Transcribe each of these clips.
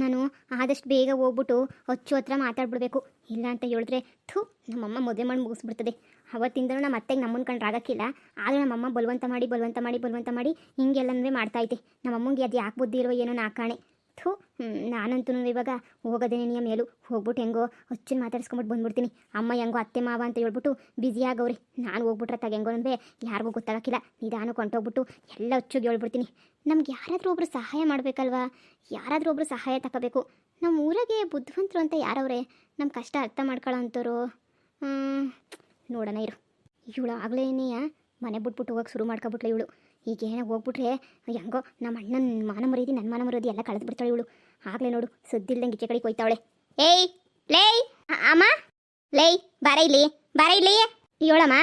ನಾನು ಆದಷ್ಟು ಬೇಗ ಹೋಗ್ಬಿಟ್ಟು ಅಚ್ಚು ಹತ್ರ ಮಾತಾಡ್ಬಿಡ್ಬೇಕು. ಇಲ್ಲ ಅಂತ ಹೇಳಿದ್ರೆ ನಮ್ಮಮ್ಮ ಮದುವೆ ಮಾಡಿ ಮುಗಿಸ್ಬಿಡ್ತದೆ. ಅವತ್ತಿಂದಲೂ ನಮ್ಮ ಅತ್ತೆಗೆ ನಮ್ಮನ್ನ ಕಂಡ್ರೆ ಆಗಕ್ಕಿಲ್ಲ. ಆದರೆ ನಮ್ಮಮ್ಮ ಬಲವಂತ ಮಾಡಿ ಹಿಂಗೆಲ್ಲನೂ ಮಾಡ್ತಾಯಿದ್ದೆ. ನಮ್ಮಮ್ಮಂಗೆ ಅದು ಯಾಕೆ ಬುದ್ಧಿ ಇರೋ ಏನೋ ನಾಕಾಣೆ. ನಾನಂತೂ ಇವಾಗ ಹೋಗೋದೇನೆ ನಿಯ ಮೇಲೂ ಹೋಗ್ಬಿಟ್ಟು ಹೆಂಗೋ ಅಚ್ಚನ್ನು ಮಾತಾಡ್ಸ್ಕೊಂಬಿಟ್ಟು ಬಂದ್ಬಿಡ್ತೀನಿ. ಅಮ್ಮ ಹೆಂಗೋ ಅತ್ತೆ ಮಾವ ಅಂತ ಹೇಳ್ಬಿಟ್ಟು ಬ್ಯುಸಿ ಆಗವ್ರಿ. ನಾನು ಹೋಗ್ಬಿಟ್ರೆ ಹೆಂಗೋ ಅಂದರೆ ಯಾರಿಗೂ ಗೊತ್ತಾಗಕ್ಕಿಲ್ಲ. ನಿಧಾನ ಕೊಂಟೋಗ್ಬಿಟ್ಟು ಎಲ್ಲ ಅಚ್ಚುಗೆ ಹೇಳ್ಬಿಡ್ತೀನಿ. ನಮ್ಗೆ ಯಾರಾದರೂ ಒಬ್ಬರು ಸಹಾಯ ಮಾಡಬೇಕಲ್ವಾ, ಯಾರಾದರೂ ಒಬ್ಬರು ಸಹಾಯ ತಗೋಬೇಕು. ನಮ್ಮ ಊರಾಗೆ ಬುದ್ಧಿವಂತರು ಅಂತ ಯಾರವ್ರೆ ನಮ್ಮ ಕಷ್ಟ ಅರ್ಥ ಮಾಡ್ಕೊಳ್ಳೋ ಅಂಥವ್ರು? ನೋಡೋಣ ಇರು. ಇವಳು ಆಗಲೇನೆಯ ಮನೆ ಬಿಟ್ಬಿಟ್ಟು ಹೋಗೋಕೆ ಶುರು ಮಾಡ್ಕೊಬಿಟ್ಲೆ ಇವಳು. ಈಗ ಏನೋ ಹೋಗ್ಬಿಟ್ರೆ ಹೆಂಗೋ ನಮ್ಮ ಅಣ್ಣನ ಮಾನ ಮರ್ಯಾದೆ ನನ್ನ ಮಾನ ಮರ್ಯಾದೆ ಎಲ್ಲ ಕಳೆದು ಬಿಡ್ತಾಳೆ ಇವಳು. ಆಗಲೇ ನೋಡು ಸದ್ದಿಲ್ದಂಗೆ ಈಚೆ ಕಡೆಗೆ ಹೋಯ್ತಾವಳೆ. ಏಯ್ ಲೇಯ್ ಅಮ್ಮ, ಲೇಯ್ ಬಾರ ಇಲ್ಲಿ ಹೇಳಮ್ಮ.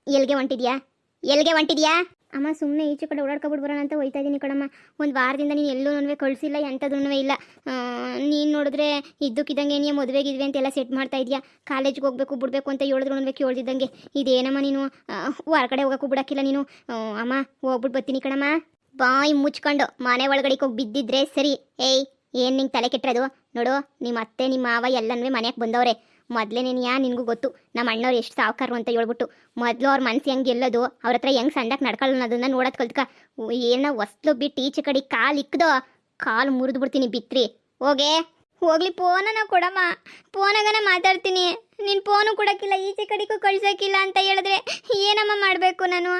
ಎಲ್ಲಿಗೆ ಹೊಂಟಿದ್ಯಾ ಅಮ್ಮ? ಸುಮ್ಮನೆ ಈಚೆ ಕಡೆ ಓಡಾಡ್ಕೊಬಿಟ್ಟು ಬರೋಣ ಅಂತ ಹೋಯ್ತಾ ಇದ್ದೀನಿ ಕಣಮ್ಮ. ಒಂದು ವಾರದಿಂದ ನೀನು ಎಲ್ಲೂ ನನಗೆ ಕಳಿಸಿಲ್ಲ, ಎಂಥದೂ ಇಲ್ಲ. ನೀನು ನೋಡಿದ್ರೆ ಇದ್ದಕ್ಕಿದ್ದಂಗೆ ನೀನು ಮದುವೆಗಿದ್ವಿ ಅಂತೆಲ್ಲ ಸೆಟ್ ಮಾಡ್ತಾ ಇದೆಯಾ. ಕಾಲೇಜ್ಗೆ ಹೋಗ್ಬೇಕು ಬಿಡಬೇಕು ಅಂತ ಹೇಳಿದ್ರು ನನಗೆ ಕೇಳ್ದಿದ್ದಂಗೆ. ಇದೇನಮ್ಮ ನೀನು ಹೊರಗಡೆ ಹೋಗೋಕ್ಕೂ ಬಿಡೋಕ್ಕಿಲ್ಲ ನೀನು. ಅಮ್ಮ ಹೋಗ್ಬಿಟ್ಟು ಬರ್ತೀನಿ ಕಣಮ್ಮ. ಬಾಯಿ ಮುಚ್ಕೊಂಡು ಮನೆ ಒಳಗಡೆ ಹೋಗಿ ಬಿದ್ದಿದ್ರೆ ಸರಿ. ಏಯ್ ಏನು ನಿಂಗೆ ತಲೆ ಕೆಟ್ಟಿರೋದು? ನೋಡು, ನಿಮ್ಮ ಅತ್ತೆ ನಿಮ್ಮ ಮಾವ ಎಲ್ಲನೂ ಮನೆಗೆ ಬಂದವ್ರೆ. ಮೊದಲೇ ನಿನಗೂ ಗೊತ್ತು ನಮ್ಮ ಅಣ್ಣವ್ರು ಎಷ್ಟು ಸಾವುಕಾರರು ಅಂತ ಹೇಳ್ಬಿಟ್ಟು. ಮೊದಲು ಅವ್ರ ಮನಸ್ಸು ಹೆಂಗೆ ಗೆಲ್ಲೋದು, ಅವ್ರ ಹತ್ರ ಹೆಂಗೆ ಸಂಡಕ್ಕೆ ನಡ್ಕೊಳ್ಳೋಣ ಅದನ್ನು ನೋಡೋದು ಕಲ್ತ್ಕ. ಏನೋ ಹೊಸ್ಲು ಬಿಟ್ಟು ಈಚೆ ಕಡೆ ಕಾಲು ಇಕ್ಕದೋ ಕಾಲು ಮುರಿದು ಬಿಡ್ತೀನಿ ಬಿತ್ರಿ. ಹೋಗ್ಲಿ ಫೋನನ್ನ ಕೊಡಮ್ಮ, ಫೋನಾಗನ ಮಾತಾಡ್ತೀನಿ. ನಿನ್ನ ಫೋನು ಕೊಡೋಕ್ಕಿಲ್ಲ, ಈಚೆ ಕಡೆಗೂ ಕಳ್ಸೋಕ್ಕಿಲ್ಲ ಅಂತ ಹೇಳಿದ್ರೆ ಏನಮ್ಮ ಮಾಡಬೇಕು ನಾನು?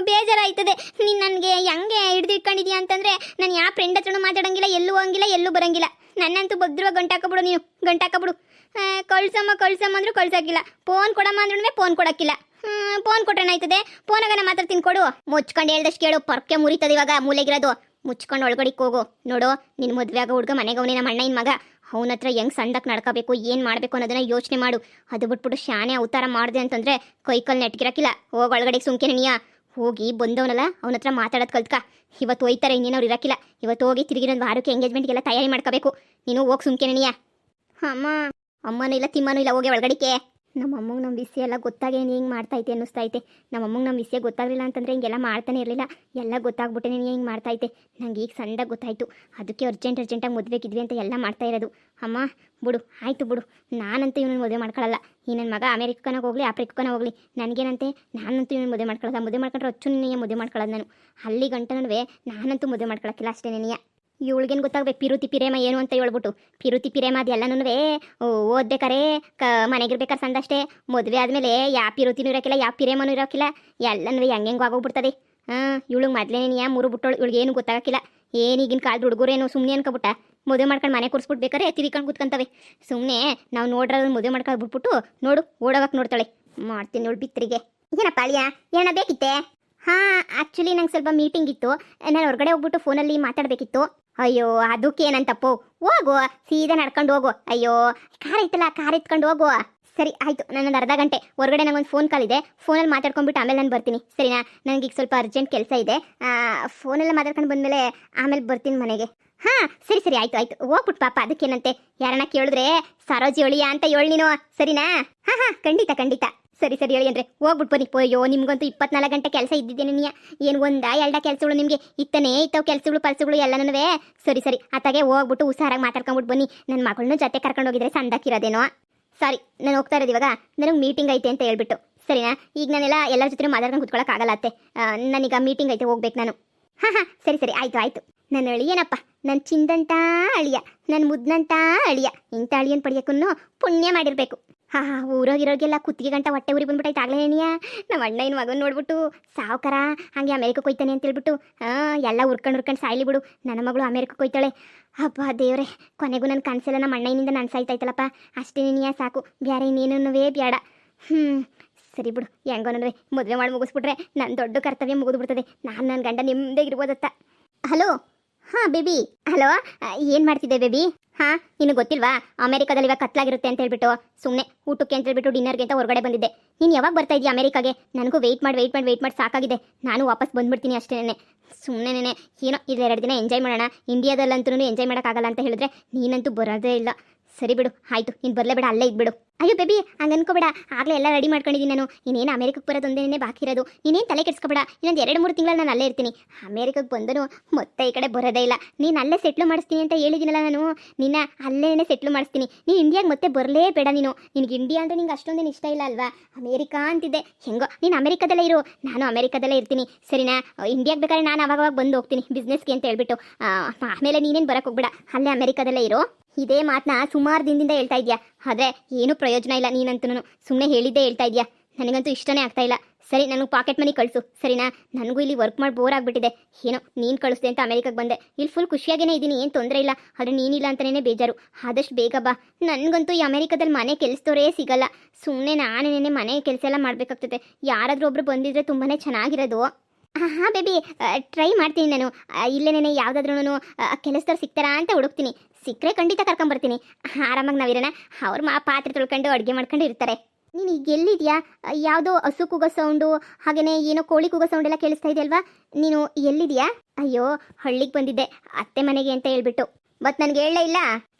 ಬೇಜಾರಾಯ್ತದೆ. ನೀನು ನನಗೆ ಹೆಂಗೆ ಹಿಡ್ದಿಟ್ಕೊಂಡಿದ್ಯಾ ಅಂತಂದರೆ ನಾನು ಯಾವ ಫ್ರೆಂಡ್ ಹತ್ರನೂ ಮಾತಾಡೋಂಗಿಲ್ಲ, ಎಲ್ಲೂ ಹೋಗಿಲ್ಲ, ಎಲ್ಲೂ ಬರೋಂಗಿಲ್ಲ. ನನ್ನಂತೂ ಭದ್ರವಾಗಿ ಗಂಟಾಕಬಿಡು ನೀನು, ಗಂಟಾಕಬಿಡು. ಕಳ್ಸಮ್ಮ ಅಂದ್ರೂ ಕಳ್ಸೋಕ್ಕಿಲ್ಲ, ಫೋನ್ ಕೊಡಮ್ಮ ಅಂದ್ರೂ ಫೋನ್ ಕೊಡೋಕ್ಕಿಲ್ಲ. ಫೋನ್ ಕೊಟ್ರೇನಾಯ್ತದೆ? ಫೋನಾಗನ ಮಾತಾಡ್ತೀನಿ ಕೊಡು. ಮುಚ್ಕೊಂಡು ಹೇಳ್ದಷ್ಟು ಕೇಳು, ಪರ್ಕೆ ಮುರಿತದೆ ಇವಾಗ ಮೂಲೆಗಿರೋದು. ಮುಚ್ಕೊಂಡು ಒಳಗಡಿಗೆ ಹೋಗು. ನೋಡು, ನಿನ್ನ ಮದುವೆ ಆಗೋ ಹುಡುಗ ಮನೆಗೆ ಅವನೇ ನಮ್ಮ ಅಣ್ಣನ ಮಗ. ಅವನ ಹತ್ರ ಹೆಂಗೆ ಸಂದಕ್ಕೆ ನಡ್ಕೋಬೇಕು, ಏನು ಮಾಡಬೇಕು ಅನ್ನೋದನ್ನ ಯೋಚನೆ ಮಾಡು. ಅದು ಬಿಟ್ಬಿಟ್ಟು ಶಾನೆ ಅವತಾರ ಮಾಡಿದೆ ಅಂತಂದರೆ ಕೈಕಲ್ ನೆಟ್ಗಿರಕ್ಕಿಲ್ಲ. ಹೋಗಿ ಒಳಗಡೆಗೆ ಸುಮ್ಕೆನೆ ನೀಯ ಹೋಗಿ ಬಂದವನಲ್ಲ ಅವನ ಹತ್ರ ಮಾತಾಡೋದು ಕಲ್ತ್ಕ. ಇವತ್ತು ಹೋಯ್ತಾರೆ, ಇನ್ನೇನವ್ರು ಇರಕ್ಕಿಲ್ಲ. ಇವತ್ತು ಹೋಗಿ ತಿರುಗಿರೋದು ವಾರಕ್ಕೆ ಎಂಗೇಜ್ಮೆಂಟ್ಗೆಲ್ಲ ತಯಾರಿ ಮಾಡ್ಕೋಬೇಕು. ನೀನು ಹೋಗಿ ಸುಮ್ಕೆನೆ ನೀಯ. ಅಮ್ಮನೂ ಇಲ್ಲ ತಿಮ್ಮನೂ ಇಲ್ಲ, ಹೋಗಿ ಒಳಗಡಿಕೆ. ನಮ್ಮಮ್ಮಗೆ ನಮ್ಮ ವಿಷಯ ಎಲ್ಲ ಗೊತ್ತಾಗೇ ಹಿಂಗೆ ಮಾಡ್ತೈತೆ ಅನ್ನಿಸ್ತೈತೆ. ನಮ್ಮಮ್ಮಗೆ ನಮ್ಮ ವಿಷಯ ಗೊತ್ತಾಗಲಿಲ್ಲ ಅಂತಂದರೆ ಹಿಂಗೆಲ್ಲ ಮಾಡ್ತಾನೆ ಇರಲಿಲ್ಲ. ಎಲ್ಲ ಗೊತ್ತಾಗ್ಬಿಟ್ಟೆ ನೀನು ಹಿಂಗೆ ಮಾಡ್ತಾಯಿದ್ದೆ. ನಂಗೆ ಈಗ ಸಣ್ಣದಾಗಿ ಗೊತ್ತಾಯಿತು. ಅದಕ್ಕೆ ಅರ್ಜೆಂಟಾಗಿ ಮದುವೆಗಿದ್ವಿ ಅಂತ ಎಲ್ಲ ಮಾಡ್ತಾ ಇರೋದು. ಅಮ್ಮ ಬಿಡು, ಆಯಿತು ಬಿಡು. ನಾನಂತೂ ಇವನನ್ನು ಮದುವೆ ಮಾಡ್ಕೊಳ್ಳಲ್ಲ. ಈ ನನ್ನ ಮಗ ಅಮೇರಿಕನಾಗ ಹೋಗಲಿ ಆಫ್ರಿಕನಾಗ ಹೋಗಲಿ ನನಗೇನಂತೆ, ನಾನಂತೂ ಇವನು ಮದುವೆ ಮಾಡ್ಕೊಳ್ಳಲ್ಲ. ಮದುವೆ ಮಾಡ್ಕೊಂಡ್ರೆ ಅಚ್ಚುನಿಯ ಮದುವೆ ಮಾಡ್ಕೊಳ್ಳೋದು ನಾನು. ಅಲ್ಲಿ ಗಂಟನೂ ನಾನಂತೂ ಮದುವೆ ಮಾಡ್ಕೊಳ್ಳೋಕ್ಕಿಲ್ಲ ಅಷ್ಟೇ ನೀಯ. ಇವಳಿಗೇನು ಗೊತ್ತಾಗಬೇಕು ಪಿರುತಿ ಪಿರೇಮ ಏನು ಅಂತ ಹೇಳ್ಬಿಟ್ಟು. ಪಿರುತಿ ಪಿರೇಮ ಅದು ಎಲ್ಲನೂ ಓದ್ಬೇಕಾರೆ ಮನೆಗಿರ್ಬೇಕಾರೆ ಸಂದಷ್ಟೇ. ಮದುವೆ ಆದಮೇಲೆ ಯಾವ ಪಿರುತಿನೂ ಇರೋಕ್ಕಿಲ್ಲ, ಯಾವ ಪಿರೇಮನೂ ಇರೋಕ್ಕಿಲ್ಲ. ಎಲ್ಲನೂ ಹೆಂಗೆ ಆಗೋಗ್ಬಿಡ್ತದೆ. ಇವಳಿಗೆ ಮೊದಲೇನೆಯ ಮೂರು ಬಿಟ್ಟೋಳು. ಇವಳಿಗೇನು ಗೊತ್ತಾಗಕ್ಕಿಲ್ಲ. ಏನೀಗಿನ ಕಾಲದ ಹುಡುಗರೇನು ಸುಮ್ಮನೆ ಅನ್ಕೊಬಿಟ್ಟ ಮದುವೆ ಮಾಡ್ಕೊಂಡು ಮನೆ ಕೂರಿಸ್ಬಿಟ್ಟು ಬೇಕಾರೆ ತಿರ್ಕೊಂಡು ಕೂತ್ಕೊಂತವೆ. ಸುಮ್ಮನೆ ನಾವು ನೋಡ್ರ ಮದುವೆ ಮಾಡ್ಕೊಂಡು ಬಿಟ್ಬಿಟ್ಟು ನೋಡು ಓಡೋಗಕ್ಕೆ ನೋಡ್ತಾಳೆ. ಮಾಡ್ತೀನಿ ನೋಡು ಬಿತ್ತರಿಗೆ. ಏನಪ್ಪ ಅಳಿಯ ಏನ ಬೇಕಿತ್ತೆ? ಆ್ಯಕ್ಚುಲಿ ನಂಗೆ ಸ್ವಲ್ಪ ಮೀಟಿಂಗ್ ಇತ್ತು, ನಾನು ಹೊರಗಡೆ ಹೋಗ್ಬಿಟ್ಟು ಫೋನಲ್ಲಿ ಮಾತಾಡಬೇಕಿತ್ತು. ಅಯ್ಯೋ ಅದಕ್ಕೇನಂತಪ್ಪೋ, ಹೋಗು ಸೀದಾ ನಡ್ಕೊಂಡು ಹೋಗು. ಅಯ್ಯೋ ಕಾರ್ ಐತಲ್ಲ, ಕಾರ್ ಎತ್ಕೊಂಡು ಹೋಗು. ಸರಿ ಆಯಿತು, ನನ್ನೊಂದು ಅರ್ಧ ಗಂಟೆ ಹೊರಗಡೆ ನಂಗೊಂದು ಫೋನ್ ಕಾಲ್ ಇದೆ. ಫೋನಲ್ಲಿ ಮಾತಾಡ್ಕೊಂಡ್ಬಿಟ್ಟು ಆಮೇಲೆ ನಾನು ಬರ್ತೀನಿ, ಸರಿನಾ? ನನಗೀಗ ಸ್ವಲ್ಪ ಅರ್ಜೆಂಟ್ ಕೆಲಸ ಇದೆ. ಫೋನೆಲ್ಲ ಮಾತಾಡ್ಕೊಂಡು ಬಂದಮೇಲೆ ಆಮೇಲೆ ಬರ್ತೀನಿ ಮನೆಗೆ. ಸರಿ ಆಯಿತು ಹೋಗ್ಬಿಟ್ಟು ಪಾಪ, ಅದಕ್ಕೇನಂತೆ. ಯಾರನ್ನ ಕೇಳಿದ್ರೆ ಸರೋಜಿ ಒಳಿಯ ಅಂತ ಹೇಳಿ ನೀನು, ಸರಿನಾ? ಖಂಡಿತ ಸರಿ ಹೇಳಿ ಅಂದರೆ ಹೋಗ್ಬಿಟ್ಟು ಬನ್ನಿ. ಅಯ್ಯೋ ನಿಮ್ಗಂತೂ 24 ಗಂಟೆ ಕೆಲಸ ಇದ್ದಿದ್ದೇನೆ ನೀ. ಏನು ಒಂದ ಎರಡ ಕೆಲಸಗಳು ನಿಮಗೆ ಇತ್ತವ ಕೆಲಸಗಳು ಪಲ್ಸಗಳು ಎಲ್ಲನೂ. ಸರಿ ಅತ್ತಾಗೆ ಹೋಗ್ಬಿಟ್ಟು ಹುಷಾರಾಗಿ ಮಾತಾಡ್ಕೊಂಡ್ಬಿಟ್ಟು ಬನ್ನಿ. ನನ್ನ ಮಗಳನ್ನೂ ಜೊತೆ ಕರ್ಕೊಂಡು ಹೋಗಿದ್ರೆ ಸಂದಕ್ಕಿರೋದೇನೋ. ಸರಿ ನಾನು ಹೋಗ್ತಾ ಇರೋದು ಇವಾಗ, ನನಗೆ ಮೀಟಿಂಗ್ ಐತೆ ಅಂತ ಹೇಳ್ಬಿಟ್ಟು, ಸರಿನಾ? ಈಗ ನಾನೆಲ್ಲ ಎಲ್ಲರ ಜೊತೆ ಮಾತಾಡ್ಕೊಂಡು ಕುತ್ಕೊಳ್ಳೋಕ್ಕಾಗಲ್ಲ ಅತ್ತೆ. ನನಗ ಮೀಟಿಂಗ್ ಐತೆ, ಹೋಗ್ಬೇಕು ನಾನು. ಸರಿ ಆಯಿತು. ನನ್ನ ಅಳಿಯನಪ್ಪ, ನನ್ನ ಚಿಂದಂತ ಅಳಿಯ, ನನ್ನ ಮುದ್ದಂತ ಅಳಿಯ. ಇಂಥ ಅಳಿಯನ್ ಪಡೆಯೋಕ್ಕೂ ಪುಣ್ಯ ಮಾಡಿರಬೇಕು. ಊರೋಗಿರೋರಿಗೆಲ್ಲ ಕುತ್ತಿಗೆ ಗಂಟ ಹೊಟ್ಟೆ ಉರಿ ಬಂದ್ಬಿಟ್ಟೈತೆ ಆಗ್ಲೇನಿಯ. ನಮ್ಮ ಅಣ್ಣ ಇನ್ನು ಮಗನ ನೋಡ್ಬಿಟ್ಟು ಸಾವುಕಾರ ಹಂಗೆ ಅಮೇರಿಕಕ್ಕೆ ಹೋಯ್ತಾನೆ ಅಂತ ಹೇಳ್ಬಿಟ್ಟು ಎಲ್ಲ ಹುರ್ಕೊಂಡು ಸಾಯ್ಲಿ ಬಿಡು. ನನ್ನ ಮಗಳು ಅಮೇರಿಕಕ್ಕೆ ಹೋಯ್ತಾಳೆ. ಹಬ್ಬ ದೇವ್ರೆ, ಕೊನೆಗೂ ನನ್ನ ಕನಸೆಲ್ಲ ನಮ್ಮ ಅಣ್ಣನಿಂದ ನಾನು ಸಾಯ್ತಾಯ್ತಲ್ಲಪ್ಪ. ಅಷ್ಟೇ ನೀನಿಯ ಸಾಕು, ಬೇರೆ ಇನ್ನೇನೂ ಬೇಡ. ಸರಿ ಬಿಡು, ಹೆಂಗೋನೂ ಮದುವೆ ಮಾಡಿ ಮುಗಿಸ್ಬಿಟ್ರೆ ನನ್ನ ದೊಡ್ಡ ಕರ್ತವ್ಯ ಮುಗಿದ್ಬಿಡ್ತದೆ. ನಾನು ನನ್ನ ಗಂಡ ನಿಮ್ಮದೇಗಿರ್ಬೋದತ್ತ. Hello baby. ಹಲೋ, ಏನು ಮಾಡ್ತಿದ್ದೆ ಬೇಬಿ? ನಿನಗೆ ಗೊತ್ತಿಲ್ವಾ ಅಮೆರಿಕಾದಲ್ಲಿ ಇವಾಗ ಕತ್ಲಾಗಿರುತ್ತೆ ಅಂತ ಹೇಳ್ಬಿಟ್ಟು ಸುಮ್ಮನೆ ಊಟಕ್ಕೆ ಅಂತ ಹೇಳ್ಬಿಟ್ಟು ಡಿನ್ನರ್ಗೆ ಅಂತ ಹೊರಗಡೆ ಬಂದಿದ್ದೆ. ನೀನು ಯಾವಾಗ ಬರ್ತಾ ಇದೀಯ ಅಮೆರಿಕಾಗೆ? ನನಗೂ ವೆಯ್ಟ್ ಮಾಡಿ ಸಾಕಾಗಿದೆ. ನಾನು ವಾಪಸ್ ಬಂದ್ಬಿಡ್ತೀನಿ ಅಷ್ಟೇನೆ. ಸುಮ್ಮನೆ ಏನೋ ಇದು 2 ದಿನ ಎಂಜಾಯ್ ಮಾಡೋಣ. ಇಂಡಿಯಾದಲ್ಲಂತೂ ಎಂಜಾಯ್ ಮಾಡೋಕ್ಕಾಗಲ್ಲ ಅಂತ ಹೇಳಿದ್ರೆ ನೀನಂತೂ ಬರೋದೇ ಇಲ್ಲ. ಸರಿ ಬಿಡು, ಆಯಿತು, ನೀನು ಬರಲೇ ಬೇಡ, ಅಲ್ಲೇ ಇದ್ಬಿಡು. ಅಯ್ಯೋ ಬೇಬಿ ಹಂಗೆ ಅನ್ಕೋಬೇಡ, ಆಗಲೇ ಎಲ್ಲ ರೆಡಿ ಮಾಡ್ಕೊಂಡಿದ್ದೀನಿ ನಾನು. ಇನ್ನೇನು ಅಮೆರಿಕಕ್ಕೆ ಬರೋದು ಒಂದೇನೇ ಬಾಕಿ ಇರೋದು. ನೀನೇನು ತಲೆ ಕೆಡಿಸ್ಕೋಬೇಡ, ಇನ್ನೊಂದು 2-3 ತಿಂಗಳು ನಾನು ಅಲ್ಲೇ ಇರ್ತೀನಿ. ಅಮೆರಿಕಕ್ಕೆ ಬಂದನು ಮತ್ತೆ ಈ ಕಡೆ ಬರೋದೇ ಇಲ್ಲ. ನೀನು ಅಲ್ಲೇ ಸೆಟ್ಲು ಮಾಡಿಸ್ತೀನಿ ಅಂತ ಹೇಳಿದ್ದೀನಲ್ಲ ನಾನು, ನಿನ್ನ ಅಲ್ಲೇ ಸೆಟ್ಲು ಮಾಡಿಸ್ತೀನಿ. ನೀನು ಇಂಡಿಯಾಗೆ ಮತ್ತೆ ಬರಲೇಬೇಡ ನೀನು. ನಿನಗೆ ಇಂಡಿಯಾ ಅಂದರೆ ನಿಂಗೆ ಅಷ್ಟೊಂದೇನು ಇಷ್ಟ ಇಲ್ಲ ಅಲ್ವಾ? ಅಮೇರಿಕಾ ಅಂತಿದ್ದೆ, ಹೆಂಗೋ ನೀನು ಅಮೆರಿಕದಲ್ಲೇ ಇರು, ನಾನು ಅಮೆರಿಕದಲ್ಲೇ ಇರ್ತೀನಿ ಸರಿನಾ? ಇಂಡಿಯಾಗೆ ಬೇಕಾದ್ರೆ ನಾನು ಅವಾಗ ಬಂದು ಹೋಗ್ತೀನಿ ಬಿಸ್ನೆಸ್ಗೆ ಅಂತ ಹೇಳ್ಬಿಟ್ಟು. ಆಮೇಲೆ ನೀನೇನು ಬರೋಕ್ಕೆ ಹೋಗ್ಬೇಡ, ಅಲ್ಲೇ ಅಮೆರಿಕದಲ್ಲೇ ಇರು. ಇದೇ ಮಾತನ್ನ ಸುಮಾರು ದಿನದಿಂದ ಹೇಳ್ತಾ ಇದೆಯಾ, ಆದರೆ ಏನೂ ಪ್ರಯೋಜನ ಇಲ್ಲ. ನೀನಂತೂ ಸುಮ್ಮನೆ ಹೇಳಿದ್ದೇ ಹೇಳ್ತಾ ಇದೆಯಾ, ನನಗಂತೂ ಇಷ್ಟನೇ ಆಗ್ತಾ ಇಲ್ಲ. ಸರಿ, ನನಗೆ ಪಾಕೆಟ್ ಮನಿ ಕಳಿಸು ಸರಿನಾ? ನನಗೂ ಇಲ್ಲಿ ವರ್ಕ್ ಮಾಡಿ ಬೋರ್ ಆಗಿಬಿಟ್ಟಿದೆ. ಏನೋ ನೀನು ಕಳಿಸ್ದೆ ಅಂತ ಅಮೆರಿಕಕ್ಕೆ ಬಂದೆ. ಇಲ್ಲಿ ಫುಲ್ ಖುಷಿಯಾಗೇ ಇದ್ದೀನಿ, ಏನು ತೊಂದರೆ ಇಲ್ಲ. ಆದರೆ ನೀನಿಲ್ಲ ಅಂತಲೇ ಬೇಜಾರು. ಆದಷ್ಟು ಬೇಗ ಬಾ. ನನಗಂತೂ ಈ ಅಮೆರಿಕದಲ್ಲಿ ಮನೆ ಕೆಲಸದವರೇ ಸಿಗಲ್ಲ. ಸುಮ್ಮನೆ ನಾನೇನೇ ಮನೆ ಕೆಲಸ ಎಲ್ಲ ಮಾಡಬೇಕಾಗ್ತದೆ. ಯಾರಾದರೂ ಒಬ್ರು ಬಂದಿದ್ರೆ ತುಂಬಾ ಚೆನ್ನಾಗಿರೋದು. ಹಾಂ ಬೇಬಿ, ಟ್ರೈ ಮಾಡ್ತೀನಿ ನಾನು. ಇಲ್ಲೇನೇ ಯಾವುದಾದ್ರೂ ಕೆಲಸದವ್ರು ಸಿಗ್ತಾರಾ ಅಂತ ಹುಡುಕ್ತೀನಿ. ಸಿಕ್ಕರೆ ಖಂಡಿತ ಕರ್ಕೊಂಬರ್ತೀನಿ. ಆರಾಮಾಗಿ ನಾವಿರೋಣ. ಅವ್ರು ಪಾತ್ರೆ ತೊಳ್ಕೊಂಡು ಅಡುಗೆ ಮಾಡ್ಕೊಂಡು ಇರ್ತಾರೆ. ನೀನು ಈಗ ಎಲ್ಲಿದೆಯಾ? ಯಾವುದೋ ಹಸು ಕೂಗೋ ಸೌಂಡು, ಹಾಗೆಯೇ ಏನೋ ಕೋಳಿ ಕೂಗೋ ಸೌಂಡ್ ಎಲ್ಲ ಕೇಳಿಸ್ತಾ ಇದೆ ಅಲ್ವಾ? ನೀನು ಎಲ್ಲಿದೆಯಾ? ಅಯ್ಯೋ, ಹಳ್ಳಿಗೆ ಬಂದಿದ್ದೆ ಅತ್ತೆ ಮನೆಗೆ ಅಂತ ಹೇಳ್ಬಿಟ್ಟು. ಬಟ್ ನನಗೆ ಹೇಳಲೇ ಇಲ್ಲ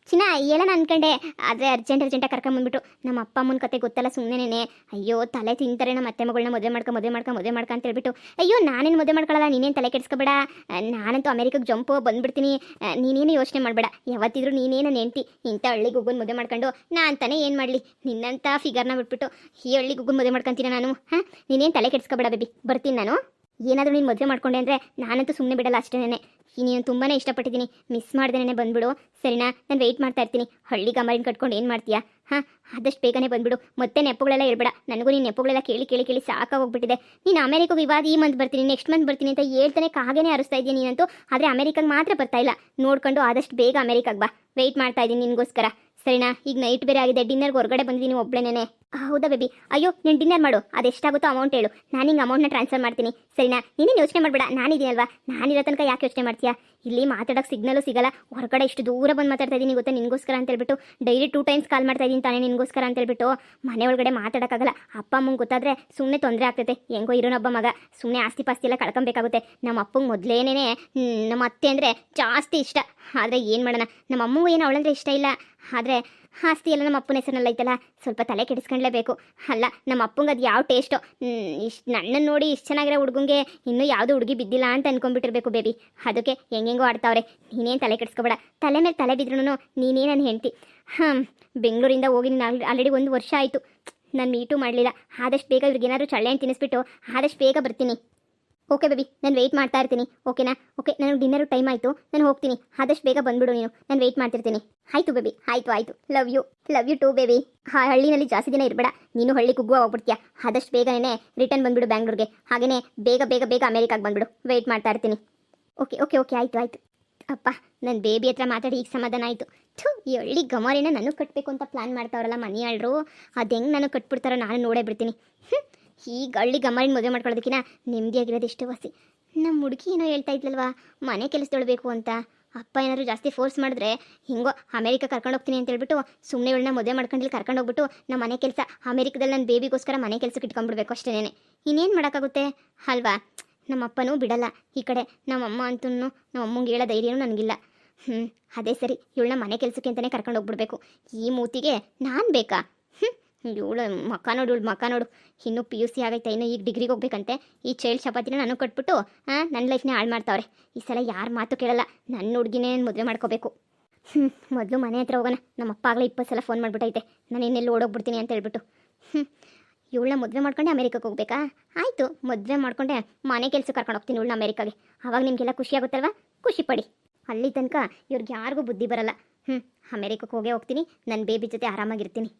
ಚಿನ್ನ. ಹೇಳೋಣ ಅನ್ಕೊಂಡೆ, ಆದರೆ ಅರ್ಜೆಂಟಾಗಿ ಕರ್ಕೊಂಬಂದ್ಬಿಟ್ಟು. ನಮ್ಮ ಅಪ್ಪ ಅಮ್ಮನ ಕತೆ ಗೊತ್ತಲ್ಲ, ಸುಮ್ಮನೆ ಅಯ್ಯೋ ತಲೆ ತಿಂತಾರೆ. ನಮ್ಮ ಅತ್ತೆ ಮಗಳನ್ನ ಮದುವೆ ಮಾಡ್ಕ ಅಂತ ಹೇಳ್ಬಿಟ್ಟು. ಅಯ್ಯೋ ನಾನೇನು ಮದುವೆ ಮಾಡ್ಕೊಳ್ಳಲ್ಲ, ನೀನೇನು ತಲೆ ಕೆಡಿಸ್ಕೋಬೇಡ. ನಾನಂತೂ ಅಮೆರಿಕಕ್ಕೆ ಜಂಪು ಬಂದುಬಿಡ್ತೀನಿ. ನೀನೇನು ಯೋಚನೆ ಮಾಡಬೇಡ. ಯಾವತ್ತಿದ್ರು ನೀನೇನು ನೆಂಟಿ ಇಂಥ ಹಳ್ಳಿ ಗುಗ್ಗನ್ ಮದುವೆ ಮಾಡ್ಕೊಂಡು ನಾನು ತಾನೇ ಏನು ಮಾಡಲಿ? ನಿನ್ನಂಥ ಫಿಗರ್ನ ಬಿಟ್ಬಿಟ್ಟು ಈ ಹಳ್ಳಿ ಗುಗ್ಗನ್ ಮದುವೆ ಮಾಡ್ಕೊತೀನಿ ನಾನು. ಹಾಂ, ನೀನೇನು ತಲೆ ಕೆಡಿಸ್ಕೋಬೇಡ ಬೇಬಿ, ಬರ್ತೀನಿ ನಾನು. ಏನಾದರೂ ನೀನು ಮದುವೆ ಮಾಡ್ಕೊಂಡೆ ಅಂದರೆ ನಾನಂತೂ ಸುಮ್ಮನೆ ಬಿಡಲ್ಲ ಅಷ್ಟೇನೆ. ನೀನು ತುಂಬಾ ಇಷ್ಟಪಟ್ಟಿದ್ದೀನಿ, ಮಿಸ್ ಮಾಡ್ದೇನೆ ಬಂದುಬಿಡು ಸರಿನಾ? ನಾನು ವೆಯ್ಟ್ ಮಾಡ್ತಾ ಇರ್ತೀನಿ. ಹಳ್ಳಿ ಗಮರಿನ ಕಟ್ಕೊಂಡು ಏನು ಮಾಡ್ತೀಯಾ? ಹಾಂ, ಆದಷ್ಟು ಬೇಗನೆ ಬಂದುಬಿಡು. ಮತ್ತೆ ನೆಪಗಳೆಲ್ಲ ಇರಬೇಡ. ನನಗೂ ನೀನು ನೆಪಗಳೆಲ್ಲ ಕೇಳಿ ಸಾಕಾಗೋಗ್ಬಿಟ್ಟಿದೆ. ನೀನು ಅಮೆರಿಕಾಗೆ ಇವಾಗ ಈ ಮಂತ್ ಬರ್ತೀನಿ, ನೆಕ್ಸ್ಟ್ ಮಂತ್ ಬರ್ತೀನಿ ಅಂತ ಹೇಳ್ತಾನೆ ಕಾಗೇನೆ ಅರಿಸ್ತಾ ಇದ್ದೀನಿ ನೀನಂತೂ. ಆದರೆ ಅಮೆರಿಕಾಗೆ ಮಾತ್ರ ಬರ್ತಾ ಇಲ್ಲ. ನೋಡ್ಕೊಂಡು ಆದಷ್ಟು ಬೇಗ ಅಮೆರಿಕಾಗೆ ಬಾ. ವೆಯ್ಟ್ ಮಾಡ್ತಾ ಇದ್ದೀನಿ ನಿನಗೋಸ್ಕರ ಸರಿನಾ? ಈಗ ನೈಟ್ ಬೇರೆ ಆಗಿದೆ, ಡಿನ್ನರ್ಗೆ ಹೊರಗಡೆ ಬಂದಿದ್ದೀನಿ ಒಬ್ಬಳೇನೆ. ಹೌದಾ ಬೇಬಿ? ಅಯ್ಯೋ ನೀನು ಡಿನ್ನರ್ ಮಾಡು, ಅದೆಷ್ಟಾಗುತ್ತೋ ಅಮೌಂಟ್ ಹೇಳು, ನಾನು ಹಿಂಗೆ ಅಮೌಂಟ್ನ ಟ್ರಾನ್ಸ್ಫರ್ ಮಾಡ್ತೀನಿ ಸರಿನಾ? ನೀನೇನು ಯೋಚನೆ ಮಾಡಬೇಡ, ನಾನಿದ್ದೀನಲ್ವಾ? ನಾನಿರೋ ತನಕ ಯಾಕೆ ಯೋಚನೆ ಮಾಡ್ತೀಯಾ? ಇಲ್ಲಿ ಮಾತಾಡೋಕ್ಕೆ ಸಿಗ್ನಲ್ಲೂ ಸಿಗಲ್ಲ. ಹೊರಗಡೆ ಇಷ್ಟು ದೂರ ಬಂದು ಮಾತಾಡ್ತಾ ಇದ್ದೀನಿ ಗೊತ್ತಾ ನಿನಗೋಸ್ಕರ ಅಂತ ಹೇಳ್ಬಿಟ್ಟು. ಡೈಲಿ 2 ಟೈಮ್ಸ್ ಕಾಲ್ ಮಾಡ್ತಾ ಇದ್ದೀನಿ ತಾನೇ ನಿನಗೋಸ್ಕರ ಅಂತ ಹೇಳ್ಬಿಟ್ಟು. ಮನೆ ಒಳಗಡೆ ಮಾತಾಡೋಕ್ಕಾಗಲ್ಲ. ಅಪ್ಪ ಅಮ್ಮಂಗೆ ಗೊತ್ತಾದರೆ ಸುಮ್ಮನೆ ತೊಂದರೆ ಆಗ್ತೈತೆ. ಹೆಂಗೋ ಇರೋನೊಬ್ಬ ಮಗ, ಸುಮ್ಮನೆ ಆಸ್ತಿ ಪಾಸ್ತಿ ಎಲ್ಲ ಕಳ್ಕೊಬೇಕಾಗುತ್ತೆ. ನಮ್ಮ ಅಪ್ಪಂಗೆ ಮೊದಲೇನೇ ನಮ್ಮ ಅತ್ತೆ ಅಂದರೆ ಜಾಸ್ತಿ ಇಷ್ಟ. ಆದರೆ ಏನು ಮಾಡೋಣ, ನಮ್ಮ ಅಮ್ಮಂಗೂ ಏನು ಅವಳಂದ್ರೆ ಇಷ್ಟ ಇಲ್ಲ. ಆದರೆ ಆಸ್ತಿ ಎಲ್ಲ ನಮ್ಮ ಅಪ್ಪನ ಹೆಸರಿನಲ್ಲಿ ಐತಲ್ಲ, ಸ್ವಲ್ಪ ತಲೆ ಕೆಡಿಸ್ಕೊಂಡ್ಲೇಬೇಕು. ಅಲ್ಲ, ನಮ್ಮ ಅಪ್ಪಂಗೆ ಅದು ಯಾವ ಟೇಸ್ಟೋ, ಇಷ್ಟು ನನ್ನನ್ನು ನೋಡಿ ಇಷ್ಟು ಚೆನ್ನಾಗಿರೋ ಹುಡುಗಂಗೆ ಇನ್ನೂ ಯಾವುದೂ ಹುಡುಗಿ ಬಿದ್ದಿಲ್ಲ ಅಂತ ಅನ್ಕೊಂಡ್ಬಿಟ್ಟಿರ್ಬೇಕು ಬೇಬಿ. ಅದಕ್ಕೆ ಹೆಂಗೆಂಗೋ ಆಡ್ತಾವ್ರೆ. ನೀನೇನು ತಲೆ ಕೆಡಿಸ್ಕೋಬೇಡ. ತಲೆ ಮೇಲೆ ತಲೆ ಬಿದ್ರೂ ನೀನೇ ನನ್ನ ಹೆಂಡ್ತಿ. ಬೆಂಗಳೂರಿಂದ ಹೋಗಿ ನಾನು ಆಲ್ರೆಡಿ 1 ವರ್ಷ ಆಯಿತು. ನಾನು ಮೀಟು ಮಾಡಲಿಲ್ಲ. ಆದಷ್ಟು ಬೇಗ ಇವ್ರಿಗೇನಾದ್ರು ಚಳ್ಳೆಹಣ್ಣು ತಿನ್ನಿಸ್ಬಿಟ್ಟು ಆದಷ್ಟು ಬೇಗ ಬರ್ತೀನಿ. ಓಕೆ ಬೇಬಿ, ನಾನು ವೆಯ್ಟ್ ಮಾಡ್ತಾ ಇರ್ತೀನಿ. ಓಕೆನಾ? ಓಕೆ, ನನಗೆ ಡಿನ್ನರು ಟೈಮ್ ಆಯಿತು, ನಾನು ಹೋಗ್ತೀನಿ. ಆದಷ್ಟು ಬೇಗ ಬಂದುಬಿಡು ನೀನು, ನಾನು ವೆಯ್ಟ್ ಮಾಡ್ತಿರ್ತೀನಿ. ಆಯಿತು ಬೇಬಿ, ಆಯಿತು. Love you too baby. ಹಳ್ಳಿನಲ್ಲಿ ಜಾಸ್ತಿ ದಿನ ಇರಬೇಡ, ನೀನು ಹಳ್ಳಿ ಕುಗ್ಗುವ ಹೋಗ್ಬಿಡ್ತೀಯಾ. ಆದಷ್ಟು ಬೇಗನೇ ರಿಟರ್ನ್ ಬಂದುಬಿಡು ಬ್ಯಾಂಗ್ಳೂರ್ಗೆ. ಹಾಗೆಯೇ ಬೇಗ ಅಮೇರಿಕಾಗೆ ಬಂದುಬಿಡು. ವೆಯ್ಟ್ ಮಾಡ್ತಾ ಇರ್ತೀನಿ. ಓಕೆ ಆಯಿತು. ಅಪ್ಪ, ನನ್ನ ಬೇಬಿ ಹತ್ರ ಮಾತಾಡಿ ಈಗ ಸಮಾಧಾನ ಆಯಿತು. ಈ ಹಳ್ಳಿ ಗಮಾರಿನ ನನಗೆ ಕಟ್ಟಬೇಕು ಅಂತ ಪ್ಲ್ಯಾನ್ ಮಾಡ್ತಾವ್ರಲ್ಲ ಮನೆಯಾಳರು, ಅದು ಹೆಂಗೆ ನನಗೆ ಕಟ್ಬಿಡ್ತಾರೋ ನಾನು ನೋಡೇ ಬಿಡ್ತೀನಿ. ಈಗ ಹಳ್ಳಿ ಗಮಾರಿನ ಮದುವೆ ಮಾಡ್ಕೊಳ್ಳೋದಕ್ಕಿಂತ ನೆಮ್ಮದಿಯಾಗಿರೋದು ಎಷ್ಟು ವಾಸಿ. ನಮ್ಮ ಹುಡುಗಿ ಏನೋ ಹೇಳ್ತಾ ಇದ್ಲಲ್ವಾ, ಮನೆ ಕೆಲಸದೊಳ್ಬೇಕು ಅಂತ. ಅಪ್ಪ ಏನಾದರೂ ಜಾಸ್ತಿ ಫೋರ್ಸ್ ಮಾಡಿದ್ರೆ ಹಿಂಗೋ ಅಮೆರಿಕ ಕರ್ಕೊಂಡು ಹೋಗ್ತೀನಿ ಅಂತ ಹೇಳ್ಬಿಟ್ಟು ಸುಮ್ಮನೆ ಇವಳನ್ನ ಮದುವೆ ಮಾಡ್ಕೊಂಡು ಕರ್ಕೊಂಡು ಹೋಗ್ಬಿಟ್ಟು ನಮ್ಮ ಮನೆ ಕೆಲಸ ಅಮೆರಿಕದಲ್ಲಿ ನನ್ನ ಬೇಬಿಗೋಸ್ಕರ ಮನೆ ಕೆಲಸಕ್ಕೆ ಇಟ್ಕೊಂಡ್ಬಿಡ್ಬೇಕು ಅಷ್ಟೇನೆ. ಇನ್ನೇನು ಮಾಡೋಕ್ಕಾಗುತ್ತೆ ಅಲ್ವಾ? ನಮ್ಮಪ್ಪನೂ ಬಿಡಲ್ಲ ಈ ಕಡೆ. ನಮ್ಮಮ್ಮ ಅಂತೂ ನಮ್ಮಮ್ಮಂಗೆ ಹೇಳೋ ಧೈರ್ಯನೂ ನನಗಿಲ್ಲ. ಅದೇ ಸರಿ, ಇವಳನ್ನ ಮನೆ ಕೆಲಸಕ್ಕೆ ಅಂತಲೇ ಕರ್ಕೊಂಡು ಹೋಗ್ಬಿಡ್ಬೇಕು. ಈ ಮೂತಿಗೆ ನಾನು ಬೇಕಾ? ಇವಳು ಮಕ್ಕ ನೋಡು ಇನ್ನೂ PUC ಆಗೈತೆ, ಇನ್ನು ಈಗ ಡಿಗ್ರಿಗೆ ಹೋಗ್ಬೇಕಂತೆ. ಈ ಚೈಲ್ಡ್ ಚಪಾತಿನ ನಾನು ಕಟ್ಬಿಟ್ಟು ನನ್ನ ಲೈಫ್ನೇ ಹಾಳು ಮಾಡ್ತಾವ್ರೆ. ಈ ಸಲ ಯಾರ ಮಾತು ಕೇಳಲ್ಲ, ನನ್ನ ಹುಡುಗಿನೇ ಮದುವೆ ಮಾಡ್ಕೋಬೇಕು. ಮೊದಲು ಮನೆ ಹತ್ರ ಹೋಗೋಣ. ನಮ್ಮಪ್ಪ ಆಗಲೇ 20 ಸಲ ಫೋನ್ ಮಾಡಿಬಿಟ್ಟೈತೆ ನಾನು ಇನ್ನೆಲ್ಲಿ ಓಡೋಗ್ಬಿಡ್ತೀನಿ ಅಂತ ಹೇಳ್ಬಿಟ್ಟು. ಇವಳನ್ನ ಮದುವೆ ಮಾಡ್ಕೊಂಡೆ ಅಮೆರಿಕಕ್ಕೆ ಹೋಗ್ಬೇಕಾ? ಆಯಿತು, ಮದುವೆ ಮಾಡ್ಕೊಂಡೆ ಮನೆ ಕೆಲಸ ಕರ್ಕೊಂಡು ಹೋಗ್ತೀನಿ ಇವಳನ್ನ ಅಮೆರಿಕಾಗೆ. ಆವಾಗ ನಿಮಗೆಲ್ಲ ಖುಷಿ ಆಗುತ್ತಲ್ವಾ? ಖುಷಿ ಪಡಿ. ಅಲ್ಲಿ ತನಕ ಇವ್ರಿಗೆ ಯಾರಿಗೂ ಬುದ್ಧಿ ಬರಲ್ಲ. ಅಮೆರಿಕಕ್ಕೆ ಹೋಗೇ ಹೋಗ್ತೀನಿ. ನನ್ನ ಬೇಬಿ ಜೊತೆ ಆರಾಮಾಗಿರ್ತೀನಿ.